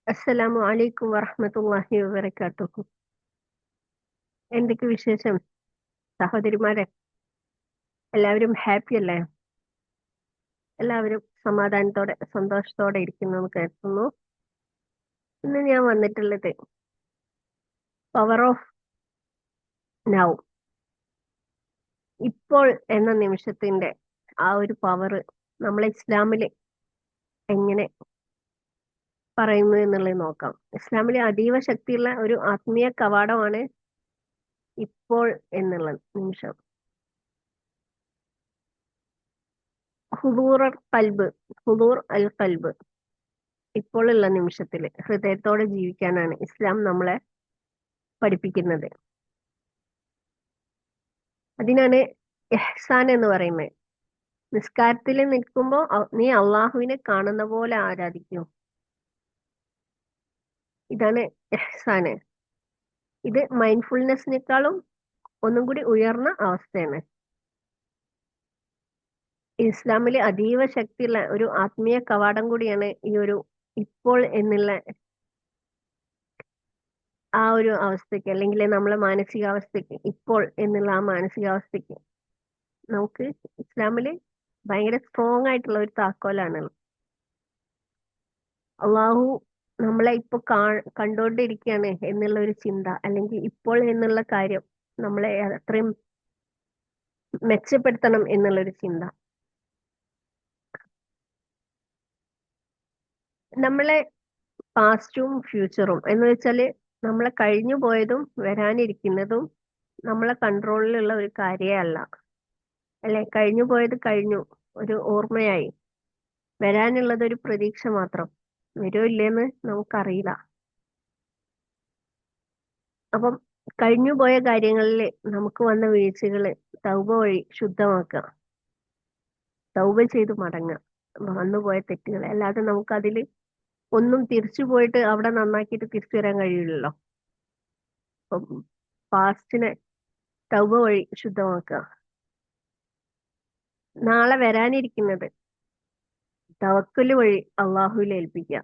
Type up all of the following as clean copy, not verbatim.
അസ്സലാമു അലൈക്കും വറഹ്മത്തുള്ളാഹി വബറകാതുഹു. എന്തൊക്കെ വിശേഷം സഹോദരിമാരെ? എല്ലാവരും ഹാപ്പി അല്ലേ? എല്ലാവരും സമാധാനത്തോടെ സന്തോഷത്തോടെ ഇരിക്കുന്നു കരുതുന്നു. ഇന്ന് ഞാൻ വന്നിട്ടുള്ളത് പവർ ഓഫ് നൗ, ഇപ്പോൾ എന്ന നിമിഷത്തിന്റെ ആ ഒരു പവർ നമ്മളെ ഇസ്ലാമിൽ എങ്ങനെ പറയുന്നു എന്നുള്ളത് നോക്കാം. ഇസ്ലാമിലെ അതീവ ശക്തിയുള്ള ഒരു ആത്മീയ കവാടമാണ് ഇപ്പോൾ എന്നുള്ള നിമിഷം. ഹുദൂർ കൽബ്, ഹുദൂർ അൽ കൽബ്, ഇപ്പോഴുള്ള നിമിഷത്തിൽ ഹൃദയത്തോടെ ജീവിക്കാനാണ് ഇസ്ലാം നമ്മളെ പഠിപ്പിക്കുന്നത്. അതിനാണ് ഇഹ്സാൻ എന്ന് പറയുന്നത്. നിസ്കാരത്തിൽ നിൽക്കുമ്പോൾ നീ അള്ളാഹുവിനെ കാണുന്ന പോലെ ആരാധിക്കൂ. ഇതാണ് ഇഹ്സാന്. ഇത് മൈൻഡ്ഫുൾനെസ്സിനേക്കാളും ഒന്നും കൂടി ഉയർന്ന അവസ്ഥയാണ്. ഇസ്ലാമിലെ അതീവ ശക്തിയുള്ള ഒരു ആത്മീയ കവാടം കൂടിയാണ് ഈ ഒരു ഇപ്പോൾ എന്നുള്ള ആ ഒരു അവസ്ഥയ്ക്ക്, അല്ലെങ്കിൽ നമ്മളെ മാനസികാവസ്ഥയ്ക്ക്, ഇപ്പോൾ എന്നുള്ള ആ മാനസികാവസ്ഥയ്ക്ക് നമുക്ക് ഇസ്ലാമില് ഭയങ്കര സ്ട്രോങ് ആയിട്ടുള്ള ഒരു താക്കോലാണ്. അള്ളാഹു നമ്മളെ ഇപ്പൊ കണ്ടുകൊണ്ടിരിക്കുകയാണ് എന്നുള്ള ഒരു ചിന്ത, അല്ലെങ്കിൽ ഇപ്പോൾ എന്നുള്ള കാര്യം നമ്മളെ അത്രയും മെച്ചപ്പെടുത്തണം എന്നുള്ള ഒരു ചിന്ത നമ്മളെ പാസ്റ്റും ഫ്യൂച്ചറും എന്ന് വെച്ചാല് നമ്മളെ കഴിഞ്ഞു പോയതും വരാനിരിക്കുന്നതും നമ്മളെ കൺട്രോളിലുള്ള ഒരു കാര്യമേ അല്ല. അല്ലെ, കഴിഞ്ഞു പോയത് കഴിഞ്ഞു, ഒരു ഓർമ്മയായി. വരാനുള്ളത് ഒരു പ്രതീക്ഷ മാത്രം. വരുമോ ഇല്ലേന്ന് നമുക്കറിയില്ല. അപ്പം കഴിഞ്ഞു പോയ കാര്യങ്ങളിൽ നമുക്ക് വന്ന വീഴ്ചകള് തൗബ വഴി ശുദ്ധമാക്കുക, തൗബ ചെയ്ത് മടങ്ങുക വന്നുപോയ തെറ്റുകൾ. അല്ലാതെ നമുക്കതിൽ ഒന്നും തിരിച്ചു പോയിട്ട് അവിടെ നന്നാക്കിയിട്ട് തിരിച്ചു വരാൻ കഴിയില്ലല്ലോ. അപ്പം പാസ്റ്റിനെ തൗബ വഴി ശുദ്ധമാക്കുക. നാളെ വരാനിരിക്കുന്നത് തവക്കല് വഴി അള്ളാഹുവിൽ ഏൽപ്പിക്കുക.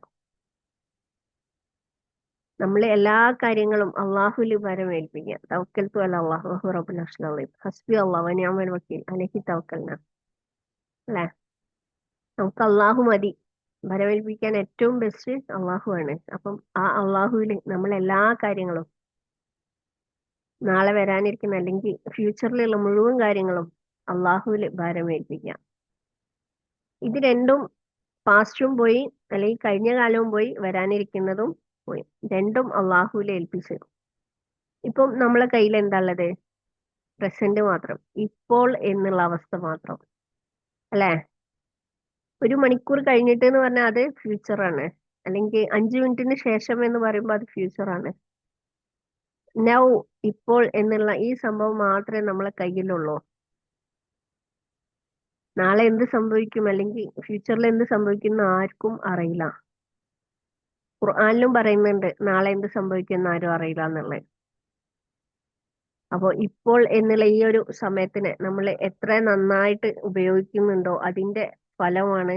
നമ്മൾ എല്ലാ കാര്യങ്ങളും അള്ളാഹുവിൽ ഭാരം ഏൽപ്പിക്കുക. തവക്കൽത്തു അല അള്ളാഹു വഹു റബ്ബുൽ അർശിൽ അളീം. ഹസ്ബി അല്ലാഹു വ നിഅമൽ വക്കീൽ അലൈഹി തവക്കൽന. അല്ലേ, നമുക്ക് അള്ളാഹു മതി. ഭരമേൽപ്പിക്കാൻ ഏറ്റവും ബെസ്റ്റ് അള്ളാഹു ആണ്. അപ്പം ആ അള്ളാഹുവിൽ നമ്മൾ എല്ലാ കാര്യങ്ങളും, നാളെ വരാനിരിക്കുന്ന അല്ലെങ്കിൽ ഫ്യൂച്ചറിലുള്ള മുഴുവൻ കാര്യങ്ങളും അള്ളാഹുവിൽ ഭാരമേൽപ്പിക്കാം. ഇത് രണ്ടും, പാസ്റ്റും പോയി അല്ലെങ്കിൽ കഴിഞ്ഞ കാലവും പോയി, വരാനിരിക്കുന്നതും പോയി, രണ്ടും അള്ളാഹുവിൽ ഏൽപ്പിച്ചു. ഇപ്പം നമ്മളെ കയ്യിൽ എന്താ ഉള്ളത്? പ്രസന്റ് മാത്രം, ഇപ്പോൾ എന്നുള്ള അവസ്ഥ മാത്രം. അല്ലെ, ഒരു മണിക്കൂർ കഴിഞ്ഞിട്ട് എന്ന് പറഞ്ഞാൽ അത് ഫ്യൂച്ചറാണ്, അല്ലെങ്കിൽ 5 മിനിറ്റിന് ശേഷം എന്ന് പറയുമ്പോൾ അത് ഫ്യൂച്ചറാണ്. നൗ, ഇപ്പോൾ എന്നുള്ള ഈ സംഭവം മാത്രമേ നമ്മളെ കയ്യിലുള്ളൂ. നാളെ എന്ത് സംഭവിക്കും അല്ലെങ്കിൽ ഫ്യൂച്ചറിൽ എന്ത് സംഭവിക്കും എന്ന് ആർക്കും അറിയില്ല. ഖുർആനിലും പറയുന്നുണ്ട് നാളെ എന്ത് സംഭവിക്കും എന്ന് ആരും അറിയില്ല എന്നുള്ളത്. അപ്പോൾ ഇപ്പോൾ എന്നുള്ള ഈ ഒരു സമയത്തിന് നമ്മൾ എത്ര നന്നായിട്ട് ഉപയോഗിക്കുന്നുണ്ടോ അതിന്റെ ഫലമാണ്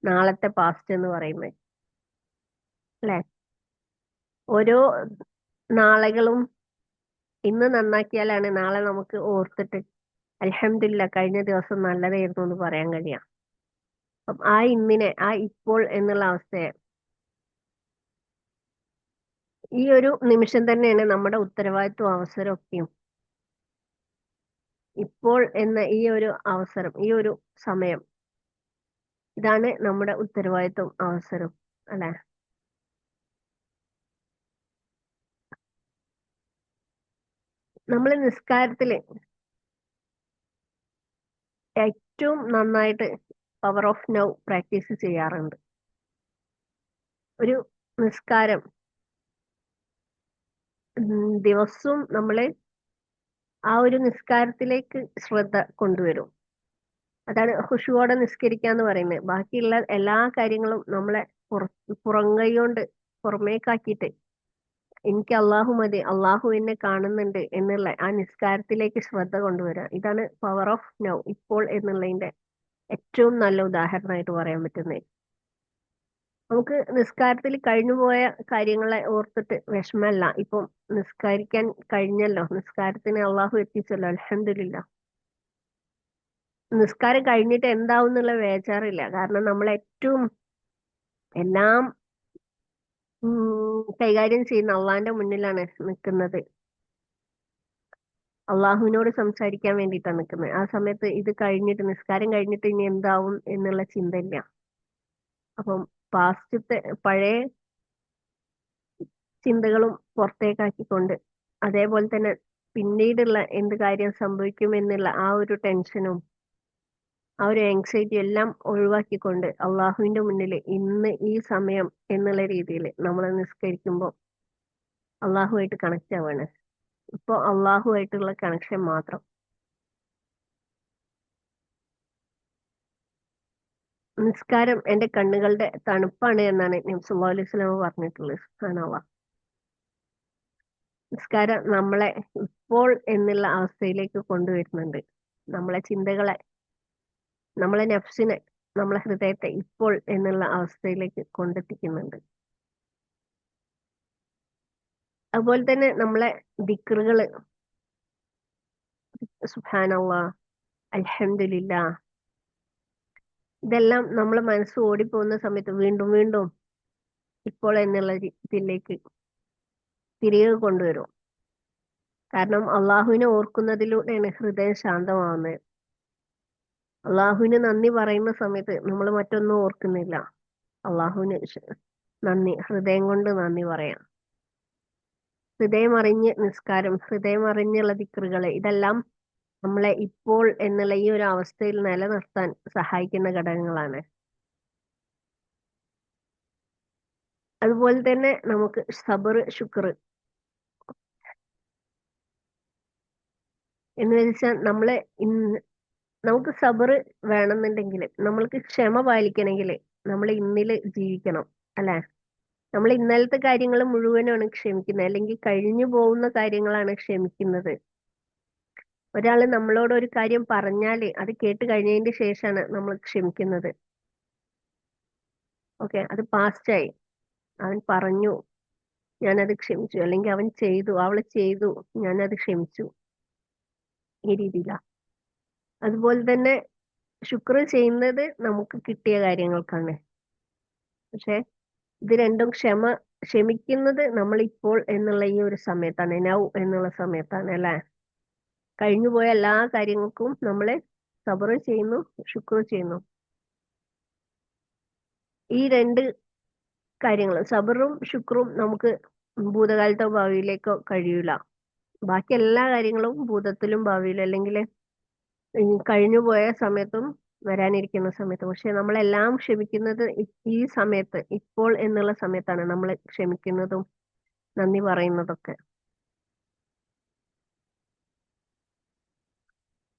നാളത്തെ പാസ്റ്റ് എന്ന് പറയുന്നത്. അല്ലെ, ഓരോ നാളുകളും ഇന്ന് നന്നാക്കിയാലാണ് നാളെ നമുക്ക് ഓർത്തിട്ട് അൽഹംദുലില്ലാ കഴിഞ്ഞ ദിവസം നല്ലതായിരുന്നു എന്ന് പറയാൻ കഴിയാം. അപ്പം ആ ഇന്നിനെ, ആ ഇപ്പോൾ എന്നുള്ള അവസ്ഥയെ, ഈ ഒരു നിമിഷം തന്നെയാണ് നമ്മുടെ ഉത്തരവാദിത്വം അവസരമൊക്കെയും. ഇപ്പോൾ എന്ന ഈ ഒരു അവസരം, ഈ ഒരു സമയം, ഇതാണ് നമ്മുടെ ഉത്തരവാദിത്വം അവസരം. അല്ലെ, നമ്മൾ നിസ്കാരത്തില് ഏറ്റവും നന്നായിട്ട് പവർ ഓഫ് നൗ പ്രാക്ടീസ് ചെയ്യാറുണ്ട്. ഒരു നിസ്കാരം ദിവസവും നമ്മള് ആ ഒരു നിസ്കാരത്തിലേക്ക് ശ്രദ്ധ കൊണ്ടുവരും. അതാണ് ഖുശുവോടെ നിസ്കരിക്കുക എന്ന് പറയുന്നത്. ബാക്കിയുള്ള എല്ലാ കാര്യങ്ങളും നമ്മളെ പുറംകൈ കൊണ്ട് പുറമേക്കാക്കിയിട്ട് എനിക്ക് അള്ളാഹു മതി, അള്ളാഹു എന്നെ കാണുന്നുണ്ട് എന്നുള്ള ആ നിസ്കാരത്തിലേക്ക് ശ്രദ്ധ കൊണ്ടുവരിക. ഇതാണ് പവർ ഓഫ് നൗ, ഇപ്പോൾ എന്നുള്ളതിന്റെ ഏറ്റവും നല്ല ഉദാഹരണമായിട്ട് പറയാൻ പറ്റുന്നത്. നമുക്ക് നിസ്കാരത്തിൽ കഴിഞ്ഞുപോയ കാര്യങ്ങളെ ഓർത്തിട്ട് വിഷമല്ല. ഇപ്പം നിസ്കരിക്കാൻ കഴിഞ്ഞല്ലോ, നിസ്കാരത്തിന് അള്ളാഹു എത്തിച്ചല്ലോ, അൽഹംദുലില്ലാ. നിസ്കാരം കഴിഞ്ഞിട്ട് എന്താവും എന്നുള്ള വേചാറില്ല. കാരണം നമ്മൾ ഏറ്റവും എല്ലാം കൈകാര്യം ചെയ്യുന്ന അള്ളാഹിന്റെ മുന്നിലാണ് നിൽക്കുന്നത്. അള്ളാഹുവിനോട് സംസാരിക്കാൻ വേണ്ടിയിട്ടാണ് നിൽക്കുന്നത്. ആ സമയത്ത് ഇത് കഴിഞ്ഞിട്ട്, നിസ്കാരം കഴിഞ്ഞിട്ട് ഇനി എന്താവും എന്നുള്ള ചിന്തയില്ല. അപ്പം പാസ്റ്റത്തെ പഴയ ചിന്തകളും പുറത്തേക്കാക്കിക്കൊണ്ട്, അതേപോലെ തന്നെ പിന്നീടുള്ള എന്ത് കാര്യം സംഭവിക്കും എന്നുള്ള ആ ഒരു ടെൻഷനും ആ ഒരു ആങ്സൈറ്റി എല്ലാം ഒഴിവാക്കിക്കൊണ്ട് അള്ളാഹുവിന്റെ മുന്നിൽ ഇന്ന് ഈ സമയം എന്നുള്ള രീതിയിൽ നമ്മൾ നിസ്കരിക്കുമ്പോൾ അള്ളാഹുമായിട്ട് കണക്ട് ആവാണ്. ഇപ്പോൾ അള്ളാഹുമായിട്ടുള്ള കണക്ഷൻ മാത്രം. നിസ്കാരം എന്റെ കണ്ണുകളുടെ തണുപ്പാണ് എന്നാണ് നബി സല്ലല്ലാഹു അലൈഹി വസല്ലം പറഞ്ഞിട്ടുള്ളത്. സുബ്ഹാനല്ലാഹ്. നിസ്കാരം നമ്മളെ ഇപ്പോൾ എന്നുള്ള അവസ്ഥയിലേക്ക് കൊണ്ടുവരുന്നുണ്ട്. നമ്മളെ ചിന്തകളെ, നമ്മളെ നഫ്സിനെ, നമ്മളെ ഹൃദയത്തെ ഇപ്പോൾ എന്നുള്ള അവസ്ഥയിലേക്ക് കൊണ്ടെത്തിക്കുന്നുണ്ട്. അതുപോലെ തന്നെ നമ്മളെ ദിക്റുകള്, സുബ്ഹാനല്ലാഹ്, അൽഹംദുലില്ലാ, ഇതെല്ലാം നമ്മളെ മനസ്സ് ഓടിപ്പോകുന്ന സമയത്ത് വീണ്ടും വീണ്ടും ഇപ്പോൾ എന്നുള്ള ഇതിലേക്ക് തിരികെ കൊണ്ടുവരും. കാരണം അള്ളാഹുവിനെ ഓർക്കുന്നതിലൂടെയാണ് ഹൃദയം ശാന്തമാവുന്നത്. അള്ളാഹുവിന് നന്ദി പറയുന്ന സമയത്ത് നമ്മൾ മറ്റൊന്നും ഓർക്കുന്നില്ല. അള്ളാഹുവിന് നന്ദി, ഹൃദയം കൊണ്ട് നന്ദി പറയാം. ഹൃദയം അറിഞ്ഞ് നിസ്കാരം, ഹൃദയം അറിഞ്ഞുള്ള ദിക്റുകള്, ഇതെല്ലാം നമ്മളെ ഇപ്പോൾ എന്നുള്ള ഈ ഒരു അവസ്ഥയിൽ നിലനിർത്താൻ സഹായിക്കുന്ന ഘടകങ്ങളാണ്. അതുപോലെ തന്നെ നമുക്ക് സബർ, ശുക്ർ എന്ന് വെച്ചാൽ നമ്മളെ നമുക്ക് സബർ വേണമെന്നുണ്ടെങ്കിൽ, നമ്മൾക്ക് ക്ഷമ പാലിക്കണമെങ്കിൽ നമ്മൾ ഇന്നില് ജീവിക്കണം, അല്ലെ? നമ്മൾ ഇന്നലത്തെ കാര്യങ്ങൾ മുഴുവനാണ് ക്ഷമിക്കുന്നത്, അല്ലെങ്കിൽ കഴിഞ്ഞു പോകുന്ന കാര്യങ്ങളാണ് ക്ഷമിക്കുന്നത്. ഒരാൾ നമ്മളോട് ഒരു കാര്യം പറഞ്ഞാല് അത് കേട്ട് കഴിഞ്ഞതിന്റെ ശേഷമാണ് നമ്മൾ ക്ഷമിക്കുന്നത്. ഓക്കെ, അത് പാസ്റ്റായി, അവൻ പറഞ്ഞു, ഞാനത് ക്ഷമിച്ചു, അല്ലെങ്കിൽ അവൻ ചെയ്തു, അവള് ചെയ്തു, ഞാനത് ക്ഷമിച്ചു, ഈ രീതിയിലാ. അതുപോലെ തന്നെ ശുക്ർ ചെയ്യുന്നത് നമുക്ക് കിട്ടിയ കാര്യങ്ങൾക്കാണ്. പക്ഷെ ഇത് രണ്ടും ക്ഷമിക്കുന്നത് നമ്മൾ ഇപ്പോൾ എന്നുള്ള ഈ ഒരു സമയത്താണ്, നൗ എന്നുള്ള സമയത്താണ്, അല്ലെ? കഴിഞ്ഞുപോയ എല്ലാ കാര്യങ്ങൾക്കും നമ്മള് സബർ ചെയ്യുന്നു, ശുക്ർ ചെയ്യുന്നു. ഈ രണ്ട് കാര്യങ്ങളും, സബറും ശുക്രും, നമുക്ക് ഭൂതകാലത്തോ ഭാവിയിലേക്കോ കഴിയൂല. ബാക്കി എല്ലാ കാര്യങ്ങളും ഭൂതത്തിലും ഭാവിയിലും, അല്ലെങ്കിൽ കഴിഞ്ഞുപോയ സമയത്തും വരാനിരിക്കുന്ന സമയത്തും. പക്ഷെ നമ്മളെല്ലാം ക്ഷമിക്കുന്നത് ഈ സമയത്ത്, ഇപ്പോൾ എന്നുള്ള സമയത്താണ് നമ്മൾ ക്ഷമിക്കുന്നതും നന്ദി പറയുന്നതൊക്കെ.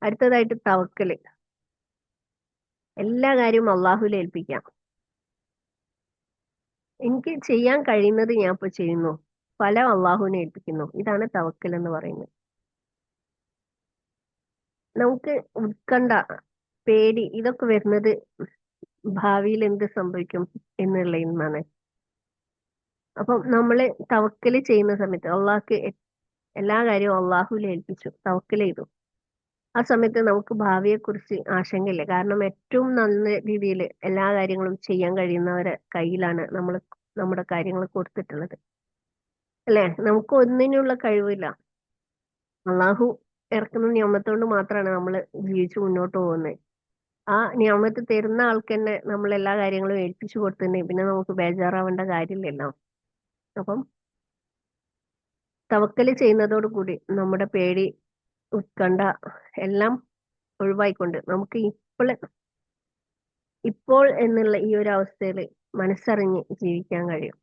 അടുത്തതായിട്ട് തവക്കല്. എല്ലാ കാര്യവും അള്ളാഹുവിൽ ഏൽപ്പിക്കാം. എനിക്ക് ചെയ്യാൻ കഴിയുന്നത് ഞാൻ ഇപ്പൊ ചെയ്യുന്നു, ഫലം അള്ളാഹുവിനെ ഏൽപ്പിക്കുന്നു. ഇതാണ് തവക്കൽ എന്ന് പറയുന്നത്. നമുക്ക് ഉത്കണ്ഠ, പേടി, ഇതൊക്കെ വരുന്നത് ഭാവിയിൽ എന്ത് സംഭവിക്കും എന്നുള്ളതിൽ നിന്നാണ്. അപ്പം നമ്മള് തവക്കല് ചെയ്യുന്ന സമയത്ത് അള്ളാഹ്ക്ക് എല്ലാ കാര്യവും അള്ളാഹുവിൽ ഏൽപ്പിച്ചു തവക്കൽ ചെയ്തു. ആ സമയത്ത് നമുക്ക് ഭാവിയെ കുറിച്ച് ആശങ്കയില്ല. കാരണം ഏറ്റവും നല്ല രീതിയിൽ എല്ലാ കാര്യങ്ങളും ചെയ്യാൻ കഴിയുന്നവരെ കയ്യിലാണ് നമ്മൾ നമ്മുടെ കാര്യങ്ങൾ കൊടുത്തിട്ടുള്ളത്, അല്ലെ? നമുക്ക് ഒന്നിനുള്ള കഴിവില്ല. അള്ളാഹു ഇറക്കുന്ന നിയമത്തോണ്ട് മാത്രമാണ് നമ്മൾ ജീവിച്ചു മുന്നോട്ട് പോകുന്നത്. ആ നിയമത്ത് തരുന്ന ആൾക്ക് തന്നെ നമ്മൾ എല്ലാ കാര്യങ്ങളും ഏൽപ്പിച്ചു കൊടുത്തിട്ടുണ്ടെങ്കിൽ പിന്നെ നമുക്ക് ബേജാറാവേണ്ട കാര്യമില്ലല്ലോ. അപ്പം തവക്കല് ചെയ്യുന്നതോട് കൂടി നമ്മുടെ പേടി, ഉത്കണ്ഠ എല്ലാം ഒഴിവായിക്കൊണ്ട് നമുക്ക് ഇപ്പോൾ എന്നുള്ള ഈ ഒരു അവസ്ഥയിൽ മനസ്സറിഞ്ഞ് ജീവിക്കാൻ കഴിയും.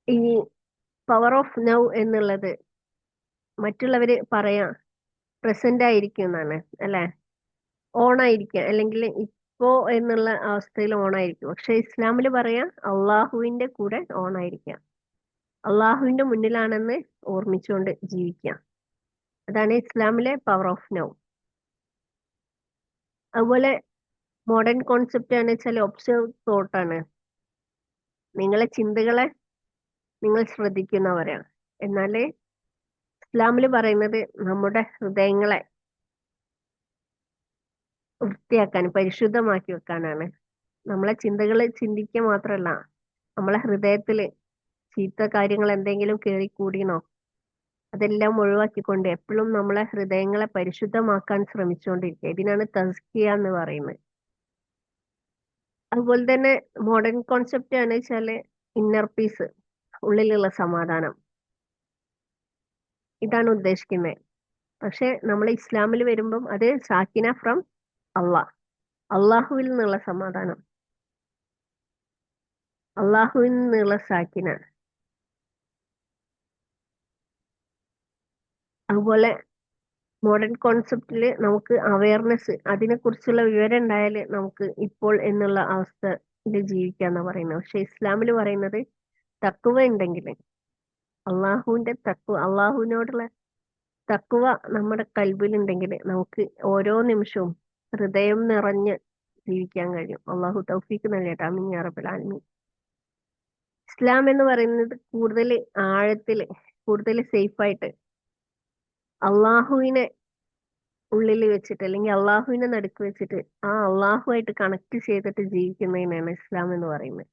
ഈ പവർ ഓഫ് നൗ എന്നുള്ളത് മറ്റുള്ളവര് പറയാ പ്രസന്റ് ആയിരിക്കും എന്നാണ്, അല്ലെ? ഓൺ ആയിരിക്കുക, അല്ലെങ്കിൽ ഇപ്പോ എന്നുള്ള അവസ്ഥയിൽ ഓൺ ആയിരിക്കും. പക്ഷെ ഇസ്ലാമിൽ പറയാ അള്ളാഹുവിന്റെ കൂടെ ഓൺ ആയിരിക്കുക, അള്ളാഹുവിന്റെ മുന്നിലാണെന്ന് ഓർമ്മിച്ചുകൊണ്ട് ജീവിക്കാം. അതാണ് ഇസ്ലാമിലെ പവർ ഓഫ് നൗ. അതുപോലെ മോഡേൺ കോൺസെപ്റ്റ് ആണ് വെച്ചാൽ ഒബ്സർവ് തോട്ടാണ്. നിങ്ങളെ ചിന്തകളെ നിങ്ങൾ ശ്രദ്ധിക്കുന്നവരാണ്. എന്നാല് ഇസ്ലാമിൽ പറയുന്നത് നമ്മുടെ ഹൃദയങ്ങളെ വൃത്തിയാക്കാൻ, പരിശുദ്ധമാക്കി വെക്കാനാണ്. നമ്മളെ ചിന്തകൾ ചിന്തിക്കുക മാത്രമല്ല, നമ്മളെ ഹൃദയത്തില് ചീത്ത കാര്യങ്ങൾ എന്തെങ്കിലും കേറിക്കൂടിനോ അതെല്ലാം ഒഴിവാക്കിക്കൊണ്ട് എപ്പോഴും നമ്മളെ ഹൃദയങ്ങളെ പരിശുദ്ധമാക്കാൻ ശ്രമിച്ചുകൊണ്ടിരിക്കുക. ഇതിനാണ് തസ്കിയ എന്ന് പറയുന്നത്. അതുപോലെ തന്നെ മോഡേൺ കോൺസെപ്റ്റ് ആണ് വെച്ചാല് ഇന്നർ പീസ്, ഉള്ളിലുള്ള സമാധാനം, ഇതാണ് ഉദ്ദേശിക്കുന്നത്. പക്ഷെ നമ്മൾ ഇസ്ലാമിൽ വരുമ്പം അത് സാക്കിന ഫ്രം അള്ളാഹ്, അള്ളാഹുവിൽ നിന്നുള്ള സമാധാനം, അള്ളാഹുവിൽ നിന്നുള്ള സാക്കിന. അതുപോലെ മോഡേൺ കോൺസെപ്റ്റിൽ നമുക്ക് അവയർനെസ്, അതിനെക്കുറിച്ചുള്ള വിവരം ഉണ്ടായാൽ നമുക്ക് ഇപ്പോൾ എന്നുള്ള അവസ്ഥയിൽ ജീവിക്കാന്നാ പറയുന്നത്. പക്ഷെ ഇസ്ലാമിൽ പറയുന്നത് തക്കുവ ഉണ്ടെങ്കിൽ, അള്ളാഹുവിന്റെ തക്കുവ, അള്ളാഹുവിനോടുള്ള തക്കുവ നമ്മുടെ കൽബിലുണ്ടെങ്കിൽ നമുക്ക് ഓരോ നിമിഷവും ഹൃദയം നിറഞ്ഞ് ജീവിക്കാൻ കഴിയും. അള്ളാഹു തൗഫീക്ക് നൽകട്ടെ. ആമീൻ യാ റബ്ബൽ ആലമീൻ. ഇസ്ലാം എന്ന് പറയുന്നത് കൂടുതൽ ആഴത്തിൽ, കൂടുതൽ സേഫായിട്ട് അള്ളാഹുവിനെ ഉള്ളിൽ വെച്ചിട്ട്, അല്ലെങ്കിൽ അള്ളാഹുവിനെ നടുക്ക് വെച്ചിട്ട് ആ അള്ളാഹുമായിട്ട് കണക്ട് ചെയ്തിട്ട് ജീവിക്കുന്നതിനാണ് ഇസ്ലാം എന്ന് പറയുന്നത്.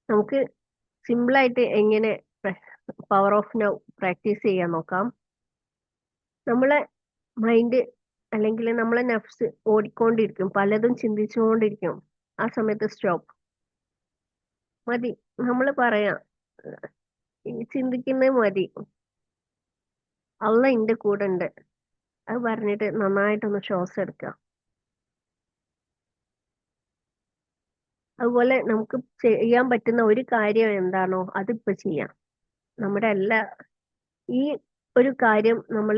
നമുക്ക് സിമ്പിളായിട്ട് എങ്ങനെ പവർ ഓഫ് നൗ പ്രാക്ടീസ് ചെയ്യാൻ നോക്കാം. നമ്മളെ മൈൻഡ് അല്ലെങ്കിൽ നമ്മളെ നഫ്സ് ഓടിക്കൊണ്ടിരിക്കും, പലതും ചിന്തിച്ചുകൊണ്ടിരിക്കും. ആ സമയത്ത് സ്റ്റോപ്പ്, മതി. നമ്മൾ പറയാം, ഈ ചിന്തിക്കുന്നത് മതി, അള്ള എന്റെ കൂടെ ഉണ്ട്, അത് പറഞ്ഞിട്ട് നന്നായിട്ടൊന്ന് ശ്വാസം എടുക്കുക. അതുപോലെ നമുക്ക് ചെയ്യാൻ പറ്റുന്ന ഒരു കാര്യം എന്താണോ അതിപ്പോ ചെയ്യാം. നമ്മുടെ എല്ലാ ഈ ഒരു കാര്യം നമ്മൾ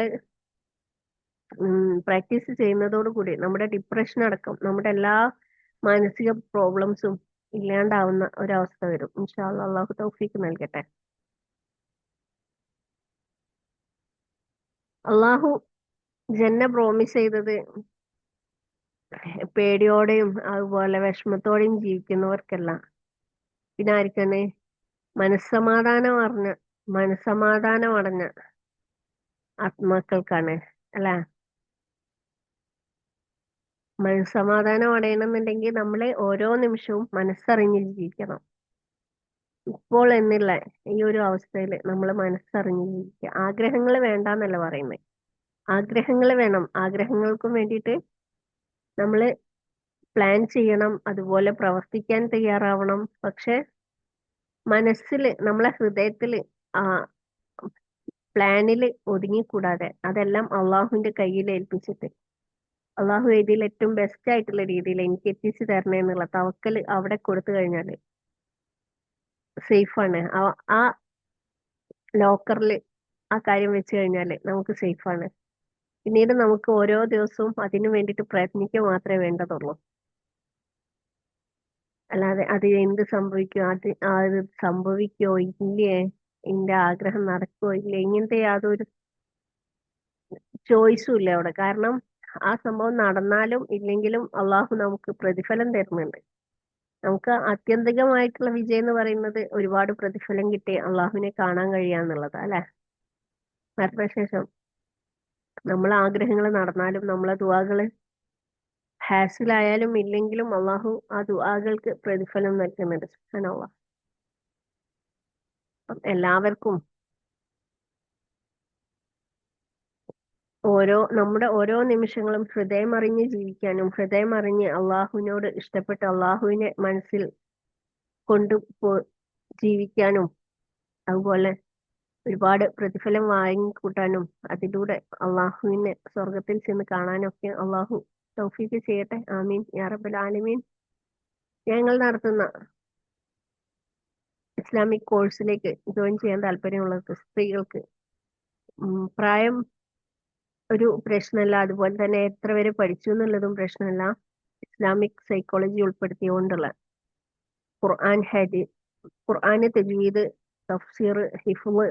പ്രാക്ടീസ് ചെയ്യുന്നതോടുകൂടി നമ്മുടെ ഡിപ്രഷൻ അടക്കം നമ്മുടെ എല്ലാ മാനസിക പ്രോബ്ലംസും ഇല്ലാണ്ടാവുന്ന ഒരവസ്ഥ വരും. ഇൻഷാ അല്ലാഹ്, അള്ളാഹു തൗഫീക്ക് നൽകട്ടെ. അള്ളാഹു ജന്ന പ്രോമിസ് ചെയ്തത് പേടിയോടെയും അതുപോലെ വിഷമത്തോടെയും ജീവിക്കുന്നവർക്കല്ല, പിന്നെ ആർക്കാണ്? മനസ്സമാധാനം അറിഞ്ഞ, മനസ്സമാധാനം അടഞ്ഞ ആത്മാക്കൾക്കാണ്, അല്ലെ? മനസ്സമാധാനം അടയണമെന്നുണ്ടെങ്കിൽ നമ്മളെ ഓരോ നിമിഷവും മനസ്സറിഞ്ഞ് ജീവിക്കണം. ഇപ്പോൾ എന്നുള്ള ഈ ഒരു അവസ്ഥയിൽ നമ്മൾ മനസ്സറിഞ്ഞ് ജീവിക്കുക. ആഗ്രഹങ്ങൾ വേണ്ടാന്നല്ല പറയുന്നത്, ആഗ്രഹങ്ങൾ വേണം. ആഗ്രഹങ്ങൾക്കും വേണ്ടിയിട്ട് നമ്മൾ പ്ലാൻ ചെയ്യണം, അതുപോലെ പ്രവർത്തിക്കാൻ തയ്യാറാവണം. പക്ഷെ മനസ്സിൽ, നമ്മളെ ഹൃദയത്തിൽ ആ പ്ലാനിൽ ഒതുങ്ങിക്കൂടാതെ അതെല്ലാം അള്ളാഹുവിന്റെ കയ്യിൽ ഏൽപ്പിച്ചിട്ട് അള്ളാഹു ഇതിൽ ഏറ്റവും ബെസ്റ്റ് ആയിട്ടുള്ള രീതിയിൽ എനിക്ക് എത്തിച്ചു തരണേ എന്നുള്ള തവക്കൽ അവിടെ കൊടുത്തു കഴിഞ്ഞാല് സേഫാണ്. ആ ലോക്കറിൽ ആ കാര്യം വെച്ച് കഴിഞ്ഞാല് നമുക്ക് സേഫാണ്. പിന്നീട് നമുക്ക് ഓരോ ദിവസവും അതിനു വേണ്ടിയിട്ട് പ്രയത്നിക്കുക മാത്രമേ വേണ്ടതുള്ളൂ. അല്ലാതെ അത് എന്ത് സംഭവിക്കുമോ, അത് സംഭവിക്കോ ഇല്ലേ, എന്റെ ആഗ്രഹം നടക്കോ ഇല്ലേ, ഇങ്ങനത്തെ യാതൊരു ചോയ്സും ഇല്ല അവിടെ. കാരണം ആ സംഭവം നടന്നാലും ഇല്ലെങ്കിലും അള്ളാഹു നമുക്ക് പ്രതിഫലം തരുന്നുണ്ട്. നമുക്ക് ആത്യന്തികമായിട്ടുള്ള വിജയം എന്ന് പറയുന്നത് ഒരുപാട് പ്രതിഫലം കിട്ടി അള്ളാഹുവിനെ കാണാൻ കഴിയാന്നുള്ളത്, അല്ലെ? മരണശേഷം നമ്മളെ ആഗ്രഹങ്ങൾ നടന്നാലും നമ്മളെ ദുആകള് ഹാസിലായാലും ഇല്ലെങ്കിലും അള്ളാഹു ആ ദുആകൾക്ക് പ്രതിഫലം നൽകുന്നുണ്ട്. സുബ്ഹാനല്ലാഹ്. എല്ലാവർക്കും നമ്മുടെ ഓരോ നിമിഷങ്ങളും ഹൃദയം അറിഞ്ഞ് ജീവിക്കാനും, ഹൃദയം അറിഞ്ഞ് അള്ളാഹുവിനോട് ഇഷ്ടപ്പെട്ട് അള്ളാഹുവിനെ മനസ്സിൽ കൊണ്ടു ജീവിക്കാനും, അതുപോലെ ഒരുപാട് പ്രതിഫലം വാങ്ങിക്കൂട്ടാനും അതിലൂടെ അള്ളാഹുവിനെ സ്വർഗത്തിൽ ചെന്ന് കാണാനും ഒക്കെ അള്ളാഹു തൗഫീക്ക് ചെയ്യട്ടെ. ആമീൻ യാ റബ്ബൽ ആലമീൻ. ഞങ്ങൾ നടത്തുന്ന ഇസ്ലാമിക് കോഴ്സിലേക്ക് ജോയിൻ ചെയ്യാൻ താല്പര്യമുള്ളവർക്ക്, സ്ത്രീകൾക്ക് പ്രായം ഒരു പ്രശ്നമല്ല, അതുപോലെ തന്നെ എത്ര വരെ പഠിച്ചു എന്നുള്ളതും പ്രശ്നമല്ല. ഇസ്ലാമിക് സൈക്കോളജി ഉൾപ്പെടുത്തിക്കൊണ്ടുള്ള ഖുർആൻ, ഹദീസ്, ഖുർആന് തജ്വീദ്, തഫ്സീർ, ഹിഫ്ള്,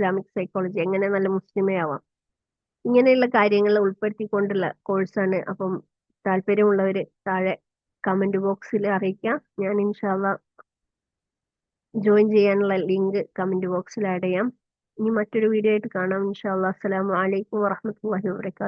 ഇസ്ലാമിക് സൈക്കോളജി, എങ്ങനെ നല്ല മുസ്ലിമേ ആവാം, ഇങ്ങനെയുള്ള കാര്യങ്ങൾ ഉൾപ്പെടുത്തിക്കൊണ്ടുള്ള കോഴ്സാണ്. അപ്പം താല്പര്യമുള്ളവര് താഴെ കമന്റ് ബോക്സിൽ അറിയിക്കാം. ഞാൻ ഇൻഷാല്ല ജോയിൻ ചെയ്യാനുള്ള ലിങ്ക് കമന്റ് ബോക്സിൽ ആഡ് ചെയ്യാം. ഇനി മറ്റൊരു വീഡിയോ ആയിട്ട് കാണാം ഇൻഷാല്ല. അസ്സലാമു അലൈക്കും വറഹ്മത്തുള്ളാഹി വബറകാതുഹു.